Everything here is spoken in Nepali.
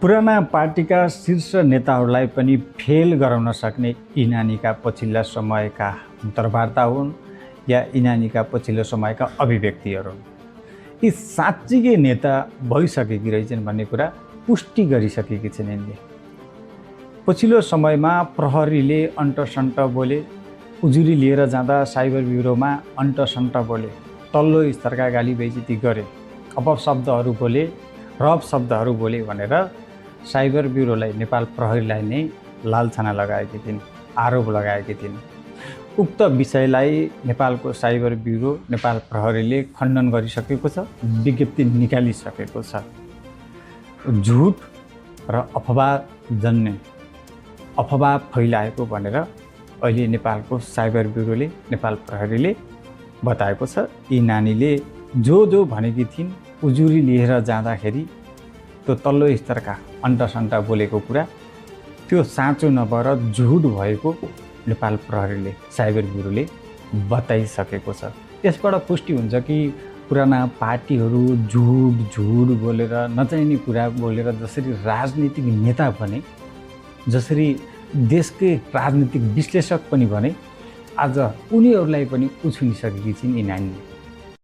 पुराना पार्टीका शीर्ष नेताहरूलाई पनि फेल गराउन सक्ने यी नानीका पछिल्ला समयका अन्तर्वार्ता हुन् या यी नानीका पछिल्लो समयका अभिव्यक्तिहरू हुन्। यी साँच्चीकै नेता भइसकेकी रहेछन् भन्ने कुरा पुष्टि गरिसकेकी छिन् यिनले। पछिल्लो समयमा प्रहरीले अन्टसन्ट बोले, उजुरी लिएर जाँदा साइबर ब्युरोमा अन्टसन्ट बोले, तल्लो स्तरका गाली बेइज्जती गरे, अपशब्दहरू बोले, रफ शब्दहरू बोले भनेर साइबर ब्युरोलाई, नेपाल प्रहरीलाई नै लालछाना लगाएकी थिइन्, आरोप लगाएकी थिइन्। उक्त विषयलाई नेपालको साइबर ब्युरो, नेपाल प्रहरीले खण्डन गरिसकेको छ, विज्ञप्ति निकालिसकेको छ। झुट र अफवाह फैलाएको भनेर अहिले नेपालको साइबर ब्युरोले, नेपाल प्रहरीले बताएको छ। यी नानीले जो भनेकी थिइन् उजुरी लिएर जाँदाखेरि त्यो तल्लो स्तरका अन्टसन्टा बोलेको कुरा त्यो साँचो नभएर झुट भएको नेपाल प्रहरीले, साइबर ब्युरोले बताइसकेको छ। यसबाट पुष्टि हुन्छ कि पुराना पार्टीहरू झुट बोलेर, नचाहिने कुरा बोलेर जसरी राजनीतिक नेता बने, जसरी देशकै राजनीतिक विश्लेषक पनि बने, आज उनीहरूलाई पनि उछुनिसकेकी छिन् यी नानीले।